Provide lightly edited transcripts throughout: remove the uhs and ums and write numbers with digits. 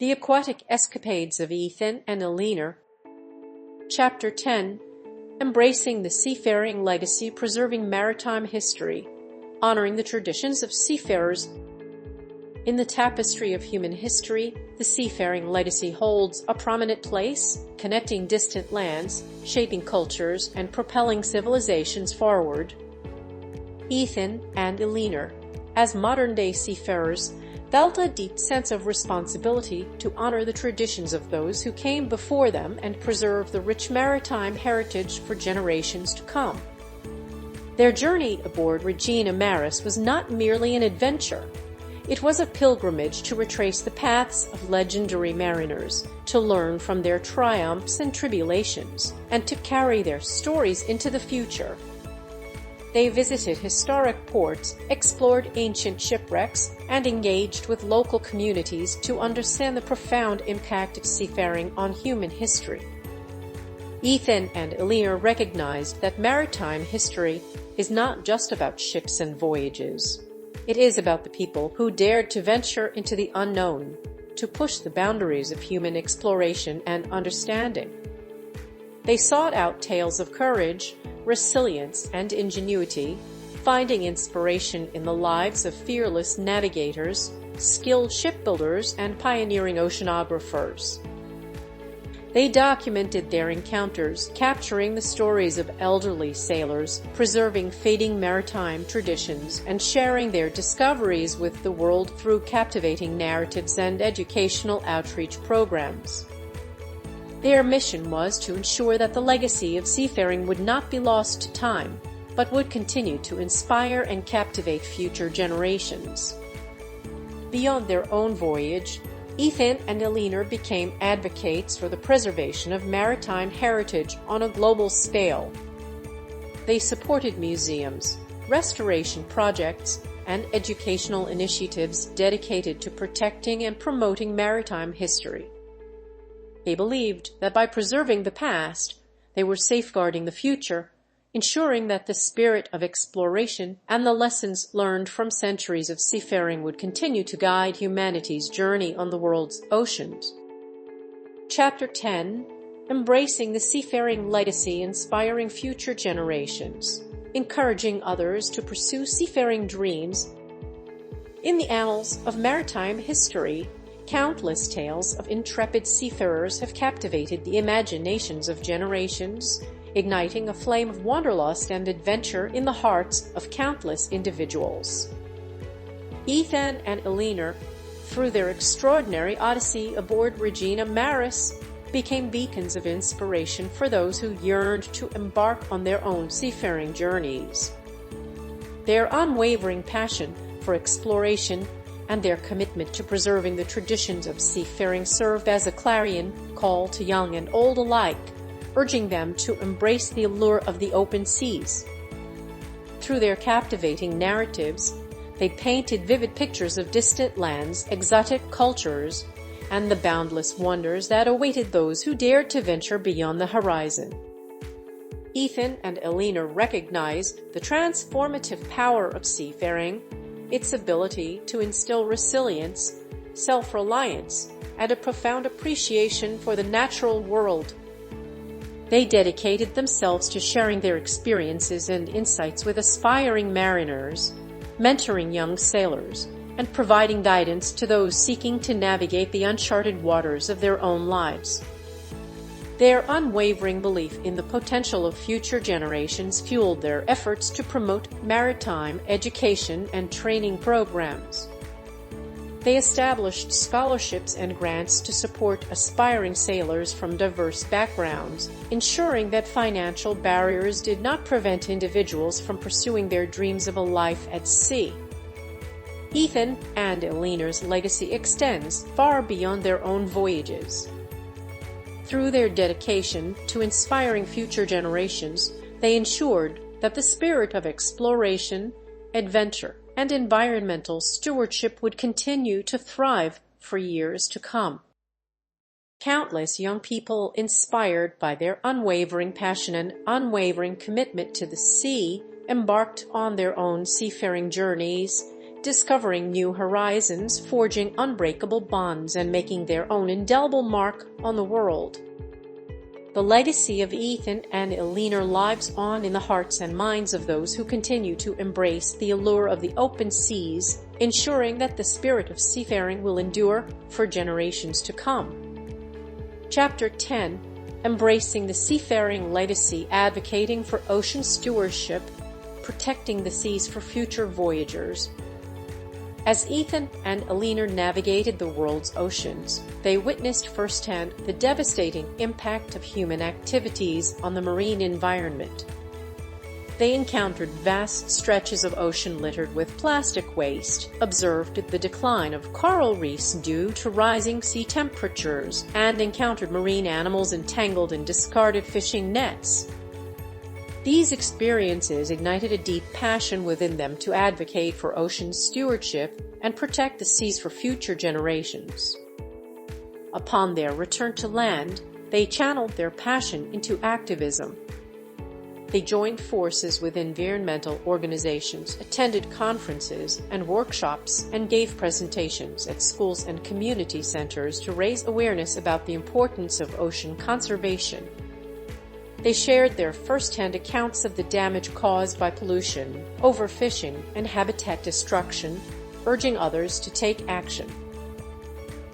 The Aquatic Escapades of Ethan and Eleanor. Chapter 10. Embracing the Seafaring Legacy, Preserving Maritime History, Honoring the Traditions of Seafarers. In the tapestry of human history, the seafaring legacy holds a prominent place, connecting distant lands, shaping cultures, and propelling civilizations forward. Ethan and Eleanor, as modern-day seafarers, felt a deep sense of responsibility to honor the traditions of those who came before them and preserve the rich maritime heritage for generations to come. Their journey aboard Regina Maris was not merely an adventure. It was a pilgrimage to retrace the paths of legendary mariners, to learn from their triumphs and tribulations, and to carry their stories into the future. They visited historic ports, explored ancient shipwrecks, and engaged with local communities to understand the profound impact of seafaring on human history. Ethan and Eleanor recognized that maritime history is not just about ships and voyages. It is about the people who dared to venture into the unknown, to push the boundaries of human exploration and understanding. They sought out tales of courage, resilience, and ingenuity, finding inspiration in the lives of fearless navigators, skilled shipbuilders, and pioneering oceanographers. They documented their encounters, capturing the stories of elderly sailors, preserving fading maritime traditions, and sharing their discoveries with the world through captivating narratives and educational outreach programs. Their mission was to ensure that the legacy of seafaring would not be lost to time, but would continue to inspire and captivate future generations. Beyond their own voyage, Ethan and Eleanor became advocates for the preservation of maritime heritage on a global scale. They supported museums, restoration projects, and educational initiatives dedicated to protecting and promoting maritime history. They believed that by preserving the past, they were safeguarding the future, ensuring that the spirit of exploration and the lessons learned from centuries of seafaring would continue to guide humanity's journey on the world's oceans. Chapter 10. Embracing the Seafaring Legacy, Inspiring Future Generations, Encouraging Others to Pursue Seafaring Dreams. In the annals of maritime history, countless tales of intrepid seafarers have captivated the imaginations of generations, igniting a flame of wanderlust and adventure in the hearts of countless individuals. Ethan and Eleanor, through their extraordinary odyssey aboard Regina Maris, became beacons of inspiration for those who yearned to embark on their own seafaring journeys. Their unwavering passion for exploration and their commitment to preserving the traditions of seafaring served as a clarion call to young and old alike, urging them to embrace the allure of the open seas. Through their captivating narratives, they painted vivid pictures of distant lands, exotic cultures, and the boundless wonders that awaited those who dared to venture beyond the horizon. Ethan and Eleanor recognized the transformative power of seafaring, its ability to instill resilience, self-reliance, and a profound appreciation for the natural world. They dedicated themselves to sharing their experiences and insights with aspiring mariners, mentoring young sailors, and providing guidance to those seeking to navigate the uncharted waters of their own lives. Their unwavering belief in the potential of future generations fueled their efforts to promote maritime education and training programs. They established scholarships and grants to support aspiring sailors from diverse backgrounds, ensuring that financial barriers did not prevent individuals from pursuing their dreams of a life at sea. Ethan and Eleanor's legacy extends far beyond their own voyages. Through their dedication to inspiring future generations, they ensured that the spirit of exploration, adventure, and environmental stewardship would continue to thrive for years to come. Countless young people, inspired by their unwavering passion and unwavering commitment to the sea, embarked on their own seafaring journeys, discovering new horizons, forging unbreakable bonds, and making their own indelible mark on the world. The legacy of Ethan and Eleanor lives on in the hearts and minds of those who continue to embrace the allure of the open seas, ensuring that the spirit of seafaring will endure for generations to come. Chapter 10. Embracing the Seafaring Legacy, advocating for ocean stewardship, protecting the seas for future voyagers. As Ethan and Eleanor navigated the world's oceans, they witnessed firsthand the devastating impact of human activities on the marine environment. They encountered vast stretches of ocean littered with plastic waste, observed the decline of coral reefs due to rising sea temperatures, and encountered marine animals entangled in discarded fishing nets. These experiences ignited a deep passion within them to advocate for ocean stewardship and protect the seas for future generations. Upon their return to land, they channeled their passion into activism. They joined forces with environmental organizations, attended conferences and workshops, and gave presentations at schools and community centers to raise awareness about the importance of ocean conservation. They shared their first-hand accounts of the damage caused by pollution, overfishing, and habitat destruction, urging others to take action.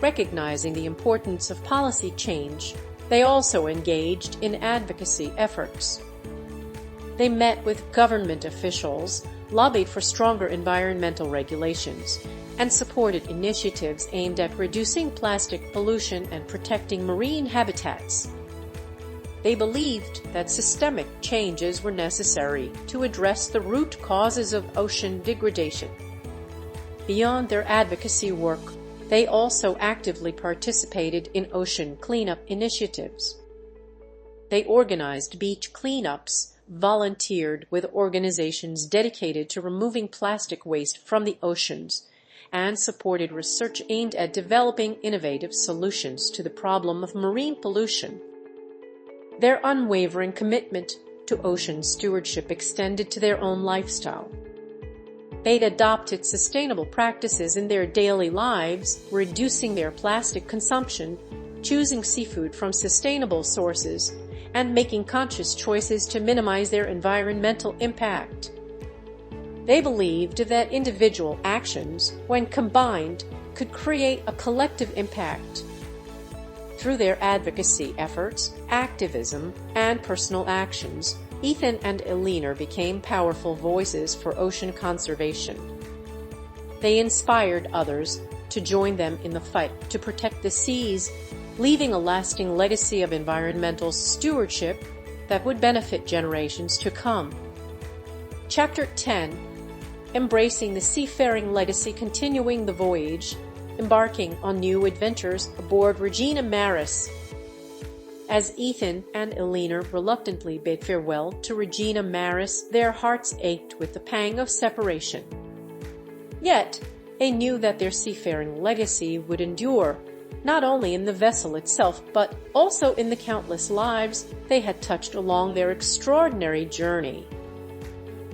Recognizing the importance of policy change, they also engaged in advocacy efforts. They met with government officials, lobbied for stronger environmental regulations, and supported initiatives aimed at reducing plastic pollution and protecting marine habitats. They believed that systemic changes were necessary to address the root causes of ocean degradation. Beyond their advocacy work, they also actively participated in ocean cleanup initiatives. They organized beach cleanups, volunteered with organizations dedicated to removing plastic waste from the oceans, and supported research aimed at developing innovative solutions to the problem of marine pollution. Their unwavering commitment to ocean stewardship extended to their own lifestyle. They'd adopted sustainable practices in their daily lives, reducing their plastic consumption, choosing seafood from sustainable sources, and making conscious choices to minimize their environmental impact. They believed that individual actions, when combined, could create a collective impact. Through their advocacy efforts, activism, and personal actions, Ethan and Eleanor became powerful voices for ocean conservation. They inspired others to join them in the fight to protect the seas, leaving a lasting legacy of environmental stewardship that would benefit generations to come. Chapter 10. Embracing the Seafaring Legacy, continuing the voyage, embarking on new adventures aboard Regina Maris. As Ethan and Eleanor reluctantly bid farewell to Regina Maris, their hearts ached with the pang of separation. Yet, they knew that their seafaring legacy would endure, not only in the vessel itself, but also in the countless lives they had touched along their extraordinary journey.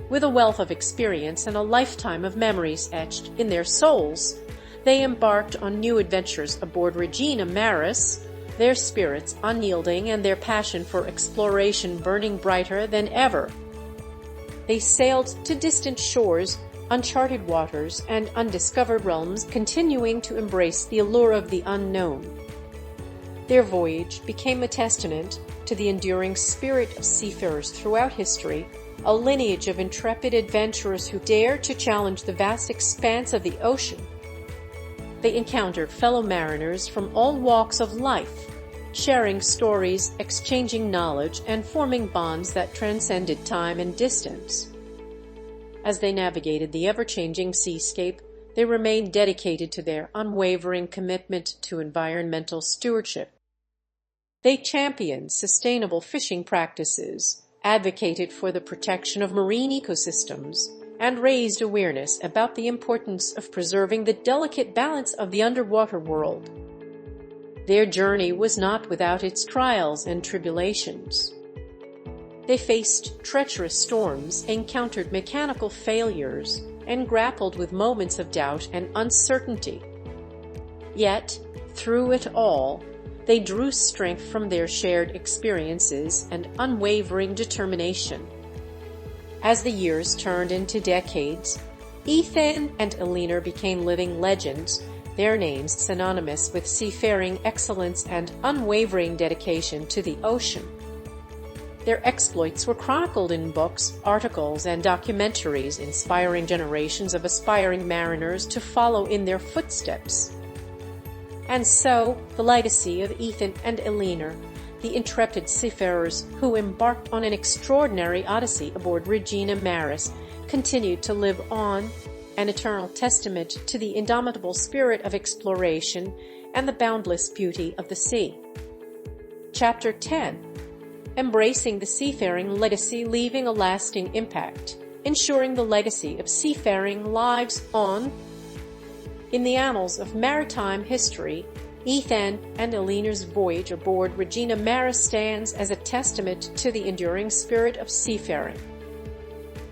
With a wealth of experience and a lifetime of memories etched in their souls, they embarked on new adventures aboard Regina Maris, their spirits unyielding and their passion for exploration burning brighter than ever. They sailed to distant shores, uncharted waters, and undiscovered realms, continuing to embrace the allure of the unknown. Their voyage became a testament to the enduring spirit of seafarers throughout history, a lineage of intrepid adventurers who dared to challenge the vast expanse of the ocean. They encountered fellow mariners from all walks of life, sharing stories, exchanging knowledge, and forming bonds that transcended time and distance. As they navigated the ever-changing seascape, they remained dedicated to their unwavering commitment to environmental stewardship. They championed sustainable fishing practices, advocated for the protection of marine ecosystems, and raised awareness about the importance of preserving the delicate balance of the underwater world. Their journey was not without its trials and tribulations. They faced treacherous storms, encountered mechanical failures, and grappled with moments of doubt and uncertainty. Yet, through it all, they drew strength from their shared experiences and unwavering determination. As the years turned into decades, Ethan and Eleanor became living legends, their names synonymous with seafaring excellence and unwavering dedication to the ocean. Their exploits were chronicled in books, articles, and documentaries, inspiring generations of aspiring mariners to follow in their footsteps. And so, the legacy of Ethan and Eleanor, the intrepid seafarers who embarked on an extraordinary odyssey aboard Regina Maris, continued to live on, an eternal testament to the indomitable spirit of exploration and the boundless beauty of the sea. Chapter 10. Embracing the seafaring legacy, leaving a lasting impact, ensuring the legacy of seafaring lives on. In the annals of maritime history, Ethan and Eleanor's voyage aboard Regina Maris stands as a testament to the enduring spirit of seafaring.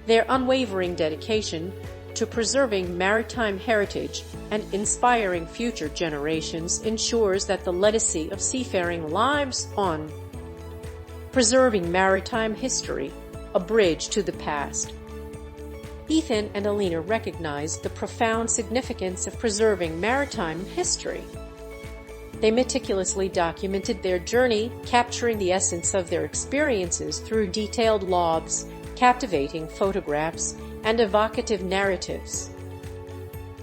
Their unwavering dedication to preserving maritime heritage and inspiring future generations ensures that the legacy of seafaring lives on. Preserving maritime history, a bridge to the past. Ethan and Eleanor recognized the profound significance of preserving maritime history. They meticulously documented their journey, capturing the essence of their experiences through detailed logs, captivating photographs, and evocative narratives.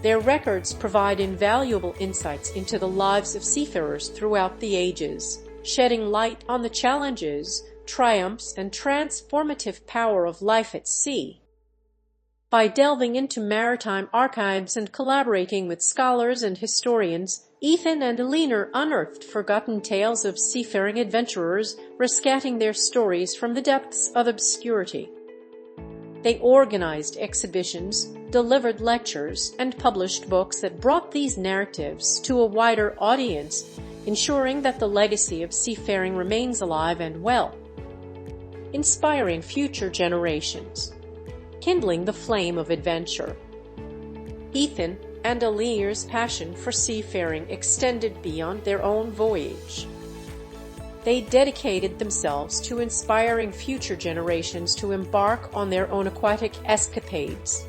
Their records provide invaluable insights into the lives of seafarers throughout the ages, shedding light on the challenges, triumphs, and transformative power of life at sea. By delving into maritime archives and collaborating with scholars and historians, Ethan and Eleanor unearthed forgotten tales of seafaring adventurers, rescating their stories from the depths of obscurity. They organized exhibitions, delivered lectures, and published books that brought these narratives to a wider audience, ensuring that the legacy of seafaring remains alive and well. Inspiring future generations. Kindling the flame of adventure. Ethan and Eleanor's passion for seafaring extended beyond their own voyage. They dedicated themselves to inspiring future generations to embark on their own aquatic escapades.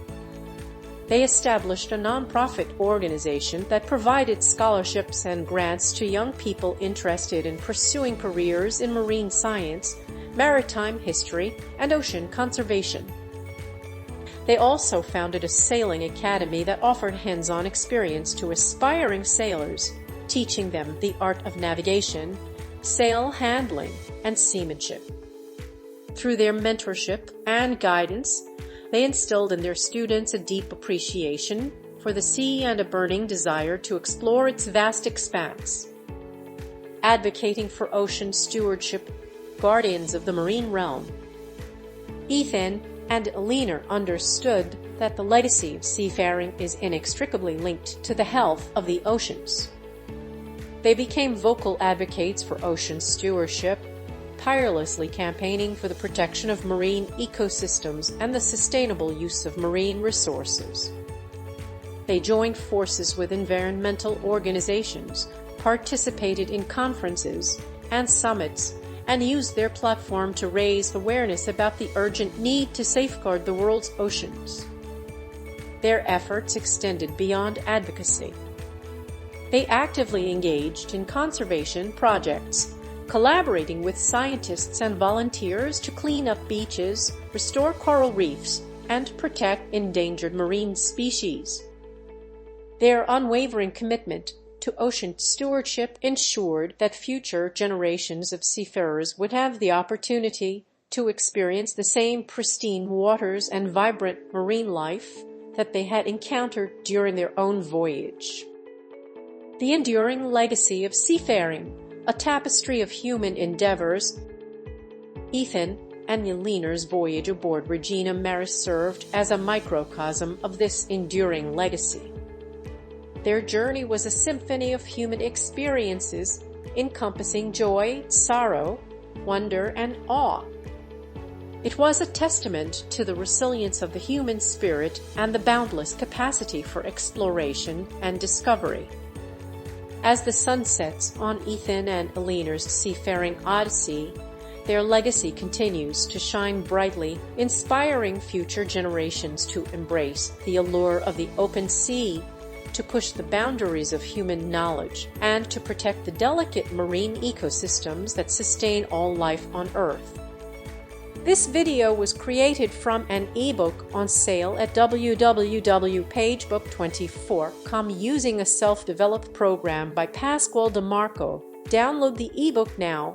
They established a nonprofit organization that provided scholarships and grants to young people interested in pursuing careers in marine science, maritime history, and ocean conservation. They also founded a sailing academy that offered hands-on experience to aspiring sailors, teaching them the art of navigation, sail handling, and seamanship. Through their mentorship and guidance, they instilled in their students a deep appreciation for the sea and a burning desire to explore its vast expanse. Advocating for ocean stewardship, guardians of the marine realm, Ethan and Eleanor understood that the legacy of seafaring is inextricably linked to the health of the oceans. They became vocal advocates for ocean stewardship, tirelessly campaigning for the protection of marine ecosystems and the sustainable use of marine resources. They joined forces with environmental organizations, participated in conferences and summits, and used their platform to raise awareness about the urgent need to safeguard the world's oceans. Their efforts extended beyond advocacy. They actively engaged in conservation projects, collaborating with scientists and volunteers to clean up beaches, restore coral reefs, and protect endangered marine species. Their unwavering commitment to ocean stewardship ensured that future generations of seafarers would have the opportunity to experience the same pristine waters and vibrant marine life that they had encountered during their own voyage. The enduring legacy of seafaring, a tapestry of human endeavors. Ethan and Eleanor's voyage aboard Regina Maris served as a microcosm of this enduring legacy. Their journey was a symphony of human experiences, encompassing joy, sorrow, wonder, and awe. It was a testament to the resilience of the human spirit and the boundless capacity for exploration and discovery. As the sun sets on Ethan and Eleanor's seafaring odyssey, their legacy continues to shine brightly, inspiring future generations to embrace the allure of the open sea, to push the boundaries of human knowledge, and to protect the delicate marine ecosystems that sustain all life on Earth. This video was created from an ebook on sale at www.pagebook24.com using a self-developed program by Pasquale DeMarco. Download the ebook now